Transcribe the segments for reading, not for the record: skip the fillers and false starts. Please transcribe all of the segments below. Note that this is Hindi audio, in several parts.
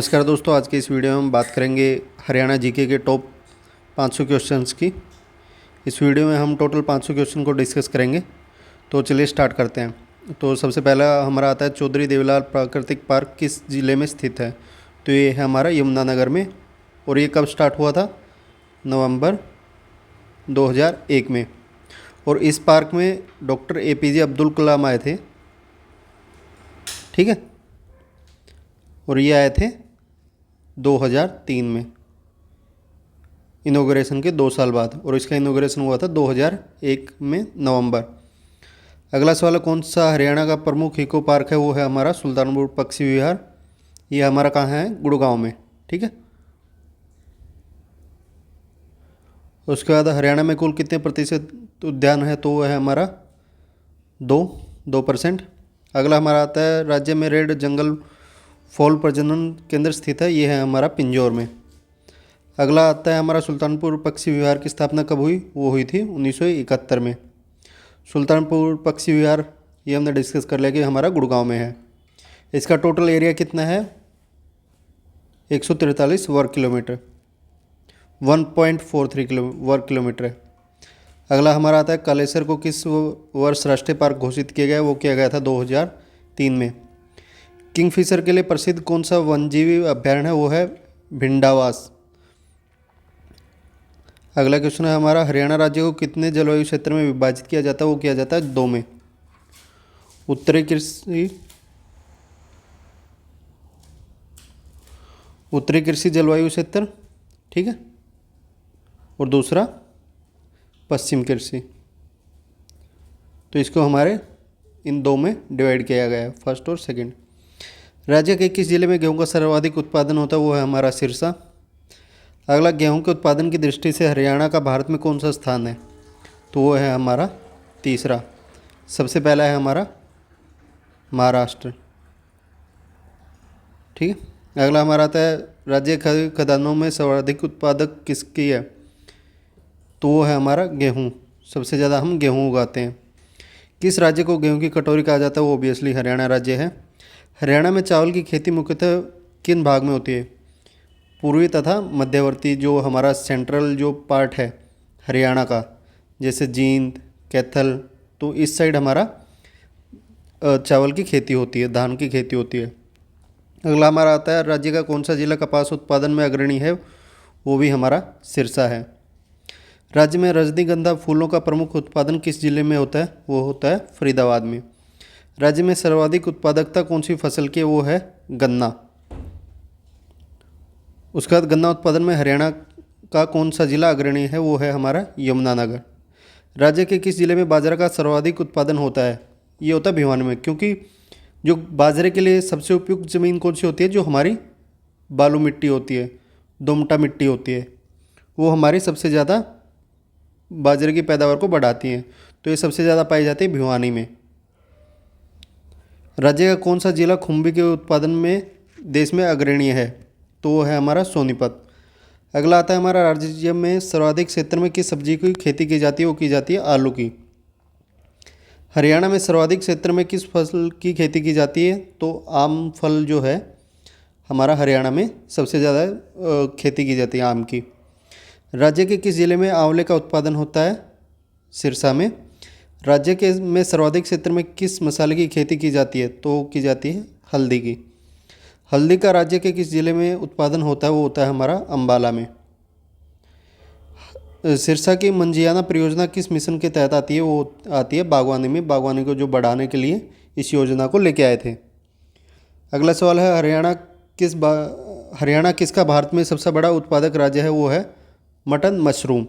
नमस्कार दोस्तों, आज के इस वीडियो में हम बात करेंगे हरियाणा जीके के टॉप 500 क्वेश्चंस की। इस वीडियो में हम टोटल 500 क्वेश्चन को डिस्कस करेंगे। तो चलिए स्टार्ट करते हैं। तो सबसे पहला हमारा आता है, चौधरी देवीलाल प्राकृतिक पार्क किस ज़िले में स्थित है? तो ये है हमारा यमुनानगर में। और ये कब स्टार्ट हुआ था? नवंबर 2001 में। और इस पार्क में डॉक्टर APJ अब्दुल कलाम आए थे, ठीक है। और ये आए थे 2003 में, इनॉग्रेशन के 2 साल बाद। और इसका इनॉग्रेशन हुआ था 2001 में नवंबर। अगला सवाल है, कौन सा हरियाणा का प्रमुख इको पार्क है? वो है हमारा सुल्तानपुर पक्षी विहार। ये हमारा कहाँ है? गुड़गांव में, ठीक है। उसके बाद हरियाणा में कुल कितने प्रतिशत उद्यान है? तो वो है हमारा 2%। अगला हमारा आता है, राज्य में रेड जंगल फॉल प्रजनन केंद्र स्थित है। ये है हमारा पिंजौर में। अगला आता है हमारा, सुल्तानपुर पक्षी विहार की स्थापना कब हुई? वो हुई थी 1971 में। सुल्तानपुर पक्षी विहार ये हमने डिस्कस कर लिया कि हमारा गुड़गांव में है। इसका टोटल एरिया कितना है? 143 वर्ग किलोमीटर, 1.43 वर्ग किलोमीटर है। अगला हमारा आता है, कालेसर को किस वर्ष राष्ट्रीय पार्क घोषित किया गया? वो किया गया था 2003 में। किंगफिशर के लिए प्रसिद्ध कौन सा वन्यजीवी अभ्यारण्य है? वो है भिंडावास। अगला क्वेश्चन है हमारा, हरियाणा राज्य को कितने जलवायु क्षेत्र में विभाजित किया जाता है? वो किया जाता है 2 में। उत्तरी कृषि जलवायु क्षेत्र, ठीक है। और दूसरा पश्चिम कृषि। तो इसको हमारे इन 2 में डिवाइड किया गया है, फर्स्ट और सेकंड। राज्य के किस जिले में गेहूं का सर्वाधिक उत्पादन होता है? वो है हमारा सिरसा। अगला, गेहूं के उत्पादन की दृष्टि से हरियाणा का भारत में कौन सा स्थान है? तो वो है हमारा तीसरा। सबसे पहला है हमारा महाराष्ट्र, ठीक है। अगला हमारा आता है, राज्य खदानों में सर्वाधिक उत्पादक किसकी है? तो वो है हमारा गेहूं। सबसे ज़्यादा हम गेहूं उगाते हैं। किस राज्य को गेहूं की कटोरी कहा जाता है? वो ऑब्वियसली हरियाणा राज्य है। हरियाणा में चावल की खेती मुख्यतः किन भाग में होती है? पूर्वी तथा मध्यवर्ती, जो हमारा सेंट्रल जो पार्ट है हरियाणा का, जैसे जींद, कैथल, तो इस साइड हमारा चावल की खेती होती है, धान की खेती होती है। अगला हमारा आता है, राज्य का कौन सा जिला कपास उत्पादन में अग्रणी है? वो भी हमारा सिरसा है। राज्य में रजनीगंधा फूलों का प्रमुख उत्पादन किस जिले में होता है? वो होता है फरीदाबाद में। राज्य में सर्वाधिक उत्पादकता कौन सी फसल की है? वो है गन्ना। उसके बाद गन्ना उत्पादन में हरियाणा का कौन सा जिला अग्रणी है? वो है हमारा यमुनानगर। राज्य के किस जिले में बाजरा का सर्वाधिक उत्पादन होता है? ये होता है भिवानी में, क्योंकि जो बाजरे के लिए सबसे उपयुक्त ज़मीन कौन सी होती है? जो हमारी बालू मिट्टी होती है, दोमटा मिट्टी होती है, वो हमारी सबसे ज़्यादा बाजरे की पैदावार को बढ़ाती हैं। तो ये सबसे ज़्यादा पाई जाती है भिवानी में। राज्य का कौन सा जिला खुम्बी के उत्पादन में देश में अग्रणी है? तो वो है हमारा सोनीपत। अगला आता है हमारा, राज्य में सर्वाधिक क्षेत्र में किस सब्जी की खेती की जाती है? वो की जाती है आलू की। हरियाणा में सर्वाधिक क्षेत्र में किस फसल की खेती की जाती है? तो आम फल जो है हमारा हरियाणा में सबसे ज़्यादा खेती की जाती है आम की। राज्य के किस जिले में आंवले का उत्पादन होता है? सिरसा में। राज्य के में सर्वाधिक क्षेत्र में किस मसाले की खेती की जाती है? तो की जाती है हल्दी की। हल्दी का राज्य के किस जिले में उत्पादन होता है? वो होता है हमारा अंबाला में। सिरसा की मंजियाना परियोजना किस मिशन के तहत आती है? वो आती है बागवानी में। बागवानी को जो बढ़ाने के लिए इस योजना को लेके आए थे। अगला सवाल है, हरियाणा किसका भारत में सबसे बड़ा उत्पादक राज्य है? वो है मटन मशरूम।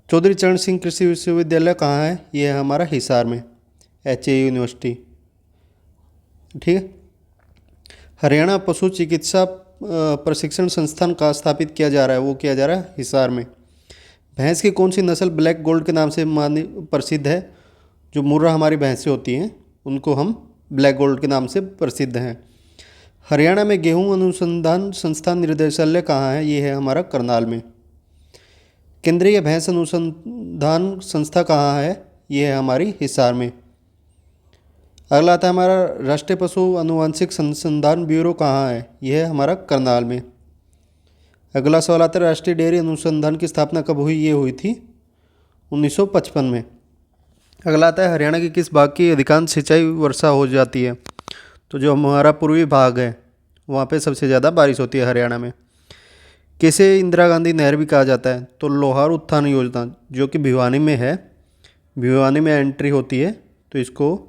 चौधरी चरण सिंह कृषि विश्वविद्यालय कहाँ है? ये है हमारा हिसार में, HA यूनिवर्सिटी, ठीक है। हरियाणा पशु चिकित्सा प्रशिक्षण संस्थान कहाँ स्थापित किया जा रहा है? वो किया जा रहा है हिसार में। भैंस की कौन सी नस्ल ब्लैक गोल्ड के नाम से प्रसिद्ध है? जो मुर्रा हमारी भैंसें होती हैं उनको हम ब्लैक गोल्ड के नाम से प्रसिद्ध हैं। हरियाणा में गेहूं अनुसंधान संस्थान निर्देशालय कहाँ है? ये है हमारा करनाल में। केंद्रीय भैंस अनुसंधान संस्था कहाँ है? ये है हमारी हिसार में। अगला आता है हमारा राष्ट्रीय पशु अनुवांशिक संशोधन ब्यूरो कहाँ है? यह है हमारा करनाल में। अगला सवाल आता है राष्ट्रीय डेयरी अनुसंधान की स्थापना कब हुई? ये हुई थी 1955 में। अगला आता है हरियाणा के किस भाग की अधिकांश सिंचाई वर्षा हो जाती है? तो जो हमारा पूर्वी भाग है वहाँ पे सबसे ज़्यादा बारिश होती है हरियाणा में। किसे इंदिरा गांधी नहर भी कहा जाता है? तो लोहार उत्थान योजना जो कि भिवानी में है, भिवानी में एंट्री होती है, तो इसको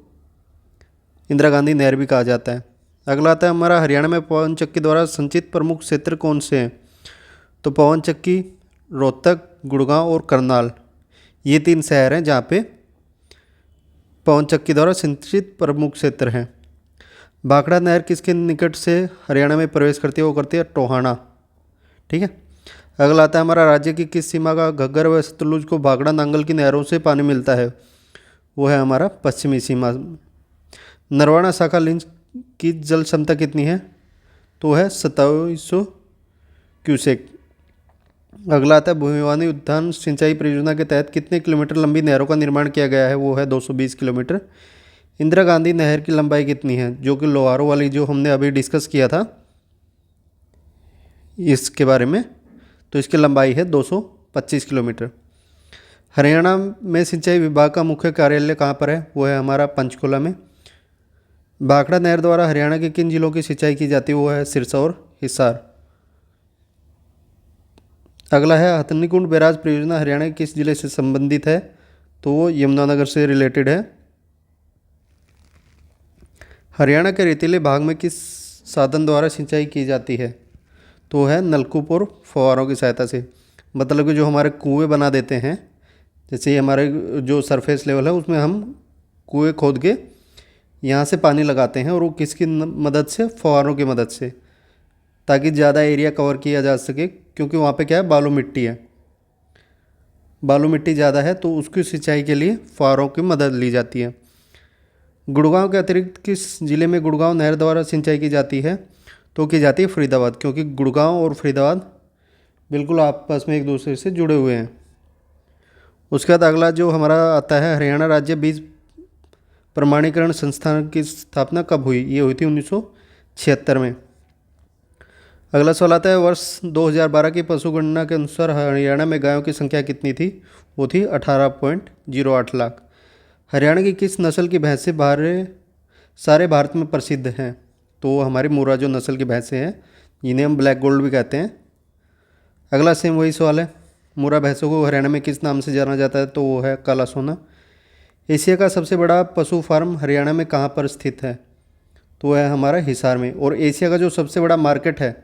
इंदिरा गांधी नहर भी कहा जाता है। अगला आता है हमारा हरियाणा में पवन चक्की द्वारा संचित प्रमुख क्षेत्र कौन से हैं? तो पवन चक्की, रोहतक, गुड़गांव और करनाल, ये 3 शहर हैं जहाँ पे पवन चक्की द्वारा सिंचित प्रमुख क्षेत्र हैं। भाखड़ा नहर किसके निकट से हरियाणा में प्रवेश करती है? वो करती है टोहाना। ठीक है। अगला आता है हमारा राज्य की किस सीमा का घग्गर व सतलुज को भाखड़ा नांगल की नहरों से पानी मिलता है? वो है हमारा पश्चिमी सीमा। नरवाना शाखा लिंक की जल क्षमता कितनी है? तो है 2700 क्यूसेक। अगला आता है भिवानी उद्यान सिंचाई परियोजना के तहत कितने किलोमीटर लंबी नहरों का निर्माण किया गया है? वो है 220 किलोमीटर। इंदिरा गांधी नहर की लंबाई कितनी है? जो कि लोहारों वाली जो हमने अभी डिस्कस किया था इसके बारे में, तो इसकी लंबाई है 225 किलोमीटर। हरियाणा में सिंचाई विभाग का मुख्य कार्यालय कहाँ पर है? वो है हमारा पंचकुला में। भाखड़ा नहर द्वारा हरियाणा के किन जिलों की सिंचाई की जाती है? वो है सिरसा और हिसार। अगला है हथनीकुंड बैराज परियोजना हरियाणा के किस जिले से संबंधित है? तो वो यमुनानगर से रिलेटेड है। हरियाणा के रेतीले भाग में किस साधन द्वारा सिंचाई की जाती है? तो है नलकूप और फव्वारों की सहायता से। मतलब कि जो हमारे कुएं बना देते हैं, जैसे हमारे जो सरफेस लेवल है उसमें हम कुएं खोद के यहाँ से पानी लगाते हैं, और वो किसकी मदद से? फव्वारों की मदद से, ताकि ज़्यादा एरिया कवर किया जा सके, क्योंकि वहाँ पे क्या है, बालू मिट्टी है, बालू मिट्टी ज़्यादा है, तो उसकी सिंचाई के लिए फव्वारों की मदद ली जाती है। गुड़गांव के अतिरिक्त किस जिले में गुड़गांव नहर द्वारा सिंचाई की जाती है? तो की जाती है फरीदाबाद, क्योंकि गुड़गांव और फरीदाबाद बिल्कुल आपस में एक दूसरे से जुड़े हुए हैं। उसके बाद अगला जो हमारा आता है हरियाणा राज्य बीज प्रमाणीकरण संस्थान की स्थापना कब हुई? ये हुई थी 1976 में। अगला सवाल आता है वर्ष 2012 की पशु गणना के अनुसार हरियाणा में गायों की संख्या कितनी थी? वो थी 18.08 लाख। हरियाणा की किस नस्ल की भैंसें सारे भारत में प्रसिद्ध हैं? तो हमारी मुर्रा जो नस्ल की भैंसें हैं, जिन्हें हम ब्लैक गोल्ड भी कहते हैं। अगला सेम वही सवाल है, मुर्रा भैंसों को हरियाणा में किस नाम से जाना जाता है? तो वो है काला सोना। एशिया का सबसे बड़ा पशु फार्म हरियाणा में कहाँ पर स्थित है? तो वह है हमारा हिसार में। और एशिया का जो सबसे बड़ा मार्केट है,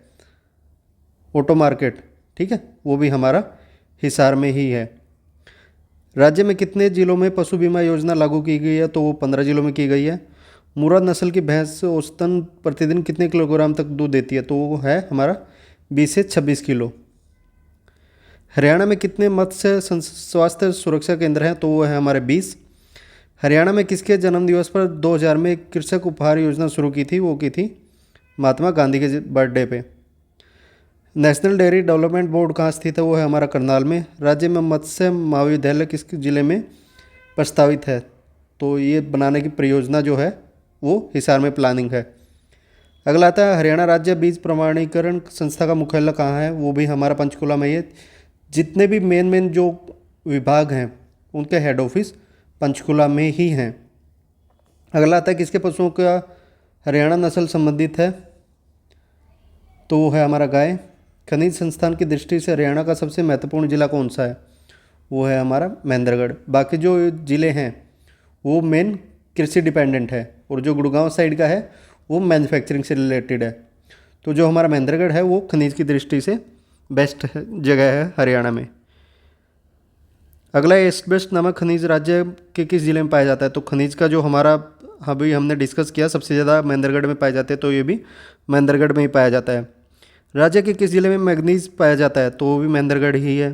ऑटो मार्केट, ठीक है, वो भी हमारा हिसार में ही है। राज्य में कितने जिलों में पशु बीमा योजना लागू की गई है? तो वो 15 जिलों में की गई है। मुर्रा नस्ल की भैंस औसतन प्रतिदिन कितने किलोग्राम तक दूध देती है? तो वो है हमारा 20 से 26 किलो। हरियाणा में कितने मत्स्य स्वास्थ्य सुरक्षा केंद्र हैं? तो वो है हमारे 20। हरियाणा में किसके जन्मदिवस पर 2000 में कृषक उपहार योजना शुरू की थी? वो की थी महात्मा गांधी के बर्थडे पे। नेशनल डेयरी डेवलपमेंट बोर्ड कहाँ स्थित है? वो है हमारा करनाल में। राज्य में मत्स्य महाविद्यालय किस जिले में प्रस्तावित है? तो ये बनाने की परियोजना जो है वो हिसार में प्लानिंग है। अगला आता है हरियाणा राज्य बीज प्रमाणीकरण संस्था का मुख्यालय कहाँ है? वो भी हमारा पंचकुला में ही है। जितने भी मेन जो विभाग हैं उनके हेड ऑफिस पंचकुला में ही हैं। अगला आता है किसके पशुओं का हरियाणा नस्ल संबंधित है? तो वो है हमारा गाय। खनिज संस्थान की दृष्टि से हरियाणा का सबसे महत्वपूर्ण जिला कौन सा है? वो है हमारा महेंद्रगढ़। बाकी जो ज़िले हैं वो मेन कृषि डिपेंडेंट है, और जो गुड़गांव साइड का है वो मैन्युफैक्चरिंग से रिलेटेड है। तो जो हमारा महेंद्रगढ़ है वो खनिज की दृष्टि से बेस्ट जगह है हरियाणा में। अगला एस्बेस्ट नामक खनिज राज्य के किस जिले में पाया जाता है? तो खनिज का जो हमारा अभी हमने डिस्कस किया, सबसे ज़्यादा महेंद्रगढ़ में पाए जाते हैं, तो ये भी महेंद्रगढ़ में ही पाया जाता है। राज्य के किस जिले में मैग्नीज पाया जाता है? तो वो भी महेंद्रगढ़ ही है।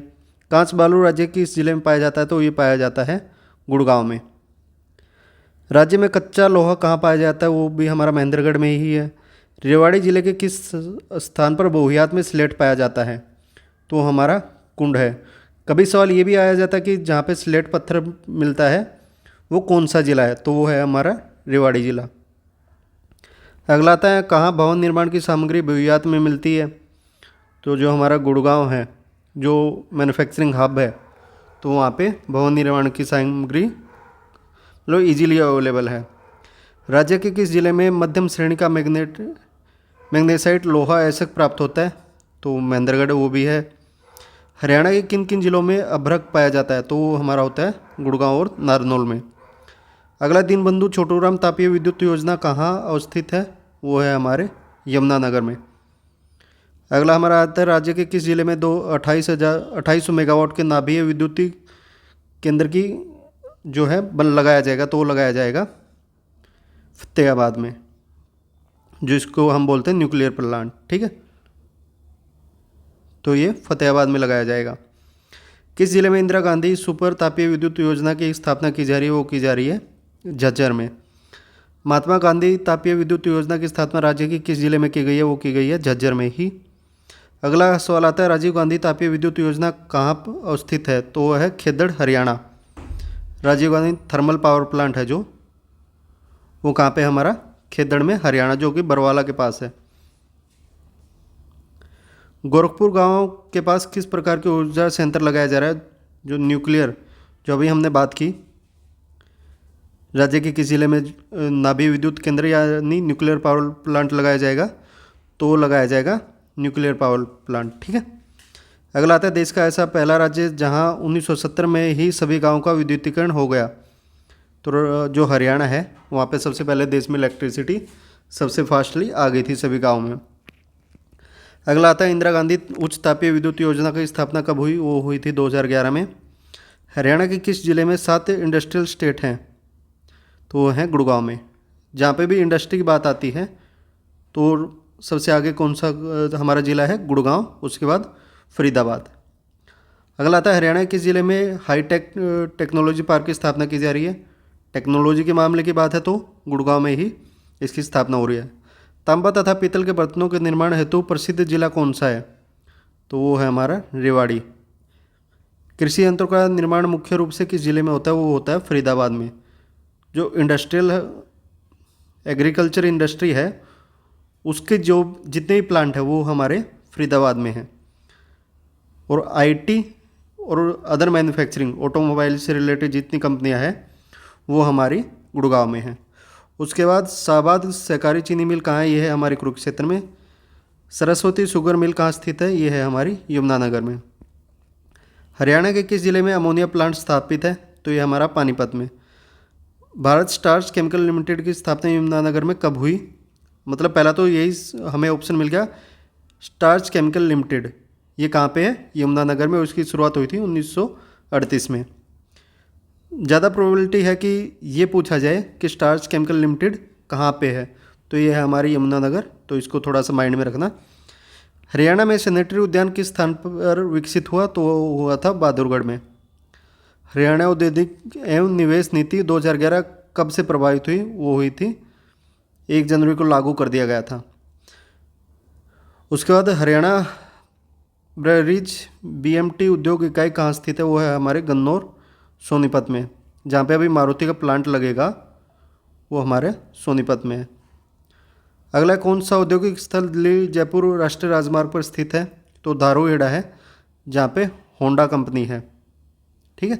कांच बालू राज्य किस जिले में पाया जाता है? तो ये पाया जाता है गुड़गांव में। राज्य में कच्चा लोहा कहाँ पाया जाता है? वो भी हमारा महेंद्रगढ़ में ही है। रेवाड़ी जिले के किस स्थान पर बहुयात में स्लेट पाया जाता है? तो हमारा कुंड है। कभी सवाल ये भी आया जाता है कि जहाँ पे स्लेट पत्थर मिलता है वो कौन सा ज़िला है? तो वो है हमारा रेवाड़ी जिला। अगला आता है कहाँ भवन निर्माण की सामग्री बहुतायत में मिलती है। तो जो हमारा गुड़गांव है, जो मैन्युफैक्चरिंग हब है, तो वहाँ पे भवन निर्माण की सामग्री मतलब ईजीली अवेलेबल है। राज्य के किस जिले में मध्यम श्रेणी का मैग्नेसाइट लोहा ऐसक प्राप्त होता है। तो महेंद्रगढ़ वो भी है। हरियाणा के किन किन जिलों में अभ्रक पाया जाता है। तो वो हमारा होता है गुड़गांव और नारनौल में। अगला दीनबंधु छोटूराम तापीय विद्युत योजना कहाँ अवस्थित है। वो है हमारे यमुनानगर में। अगला हमारा आता है राज्य के किस जिले में 2800 मेगावाट के नाभिकीय विद्युतीय केंद्र की जो है बल लगाया जाएगा। तो वो लगाया जाएगा फतेहाबाद में, जो इसको हम बोलते हैं न्यूक्लियर प्लांट। ठीक है, तो ये फतेहाबाद में लगाया जाएगा। किस जिले में इंदिरा गांधी सुपर तापीय विद्युत योजना की स्थापना की जा रही है। वो की जा रही है झज्जर में। महात्मा गांधी तापीय विद्युत योजना की स्थापना राज्य की किस जिले में की गई है। वो की गई है झज्जर में ही। अगला सवाल आता है राजीव गांधी तापीय विद्युत योजना कहाँ अवस्थित है। तो वो है Khedar Haryana. Rajiv Gandhi thermal power plant है जो, वो कहाँ पे हमारा खेदड़ में हरियाणा, जो कि बरवाला के पास है। गोरखपुर गांव के पास किस प्रकार के ऊर्जा संयंत्र लगाया जा रहा है। जो न्यूक्लियर, जो अभी हमने बात की, राज्य के किस जिले में नाभिकीय विद्युत केंद्र यानी न्यूक्लियर पावर प्लांट लगाया जाएगा। तो वो लगाया जाएगा न्यूक्लियर पावर प्लांट। ठीक है। अगला आता है देश का ऐसा पहला राज्य जहां 1970 में ही सभी गाँव का विद्युतीकरण हो गया। तो जो हरियाणा है, वहाँ पे सबसे पहले देश में इलेक्ट्रिसिटी सबसे फास्टली आ गई थी सभी गाँव में। अगला आता है इंदिरा गांधी उच्च तापीय विद्युत योजना की स्थापना कब हुई। वो हुई थी 2011 में। हरियाणा के किस जिले में 7 इंडस्ट्रियल स्टेट हैं। तो वो हैं गुड़गांव में। जहाँ पे भी इंडस्ट्री की बात आती है तो सबसे आगे कौन सा हमारा ज़िला है, गुड़गांव, उसके बाद फरीदाबाद। अगला आता है हरियाणा के किस ज़िले में हाईटेक टेक्नोलॉजी पार्क की स्थापना की जा रही है। टेक्नोलॉजी के मामले की बात है तो गुड़गांव में ही इसकी स्थापना हो रही है। तांबा तथा पीतल के बर्तनों के निर्माण हेतु प्रसिद्ध जिला कौन सा है। तो वो है हमारा रेवाड़ी। कृषि यंत्रों का निर्माण मुख्य रूप से किस जिले में होता है। वो होता है फरीदाबाद में। जो इंडस्ट्रियल एग्रीकल्चर इंडस्ट्री है, उसके जो जितने भी प्लांट है वो हमारे फरीदाबाद में हैं। और आईटी और अदर मैन्युफैक्चरिंग ऑटोमोबाइल से रिलेटेड जितनी कंपनियां हैं वो हमारी गुड़गांव में हैं। उसके बाद शाहबाद सहकारी चीनी मिल कहाँ है। ये है हमारे कुरुक्षेत्र में। सरस्वती शुगर मिल कहाँ स्थित है। ये है हमारी यमुनानगर में। हरियाणा के किस जिले में अमोनिया प्लांट स्थापित है। तो ये हमारा पानीपत में। भारत स्टार्च केमिकल लिमिटेड की स्थापना यमुनानगर में कब हुई। मतलब पहला तो यही हमें ऑप्शन मिल गया, स्टार्च केमिकल लिमिटेड ये कहाँ पे है, यमुनानगर में। उसकी शुरुआत हुई थी 1938 में। ज़्यादा प्रोबेबिलिटी है कि ये पूछा जाए कि स्टार्च केमिकल लिमिटेड कहाँ पे है। तो ये है हमारी यमुनानगर, तो इसको थोड़ा सा माइंड में रखना। हरियाणा में सैनिटरी उद्यान किस स्थान पर विकसित हुआ। तो हुआ था बहादुरगढ़ में। हरियाणा औद्योगिक एवं निवेश नीति 2011 कब से प्रभावित हुई। वो हुई थी 1 जनवरी को लागू कर दिया गया था। उसके बाद हरियाणा ब्रेवरीज बीएमटी उद्योग इकाई कहाँ स्थित है। वो है हमारे गन्नौर सोनीपत में। जहाँ पे अभी मारुति का प्लांट लगेगा वो हमारे सोनीपत में है। अगला कौन सा औद्योगिक स्थल दिल्ली जयपुर राष्ट्रीय राजमार्ग पर स्थित है। तो धारूहेड़ा है, जहाँ पे होंडा कंपनी है। ठीक है,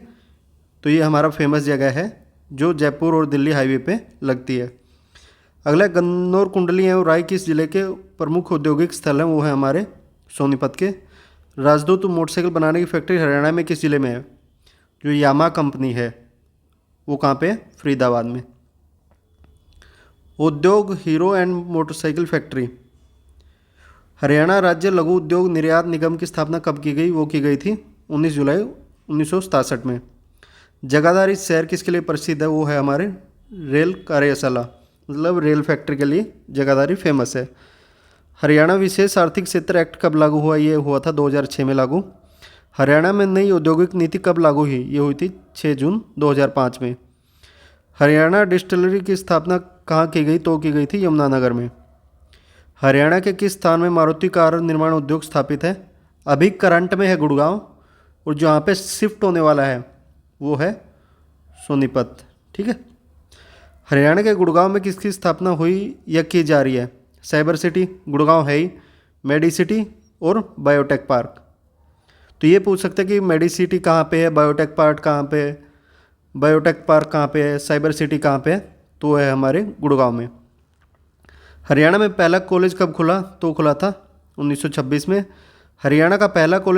तो ये हमारा फेमस जगह है जो जयपुर और दिल्ली हाईवे पे लगती है। अगला गन्नौर कुंडली एवं राय किस जिले के प्रमुख औद्योगिक स्थल हैं। वो है हमारे सोनीपत के। राजदूत मोटरसाइकिल बनाने की फैक्ट्री हरियाणा में किस जिले में है। जो यामा कंपनी है वो कहाँ पे है, फरीदाबाद में। उद्योग hero and motorcycle factory. Haryana राज्य लघु उद्योग निर्यात निगम की स्थापना कब की गई। वो की गई थी 19 जुलाई 1967 में। जगाधारी शहर किसके लिए प्रसिद्ध है। वो है हमारे रेल कार्यशाला, मतलब रेल फैक्ट्री के लिए जगाधारी फेमस है। हरियाणा विशेष आर्थिक क्षेत्र एक्ट कब लागू हुआ। ये हुआ था 2006 में लागू। हरियाणा में नई औद्योगिक नीति कब लागू हुई। ये हुई थी 6 जून 2005 में। हरियाणा डिस्टिलरी की स्थापना कहाँ की गई। तो की गई थी यमुनानगर में। हरियाणा के किस स्थान में मारुति कार निर्माण उद्योग स्थापित है। अभी करंट में है गुड़गांव, और जहाँ पे शिफ्ट होने वाला है वो है सोनीपत। ठीक है। हरियाणा के गुड़गांव में किसकी स्थापना हुई या की जा रही है? साइबर सिटी गुड़गांव है ही, मेडी सिटी और बायोटेक पार्क। तो ये पूछ सकते हैं कि मेडी सिटी कहाँ पे है, बायोटेक पार्क कहाँ पे है, बायोटेक पार्क कहाँ पे है, साइबर सिटी कहाँ पे है? तो है हमारे गुड़गांव में। हरियाणा में पहला कॉलेज कब खुला? तो खुला था 1926 में। हरियाणा का पहला कॉलेज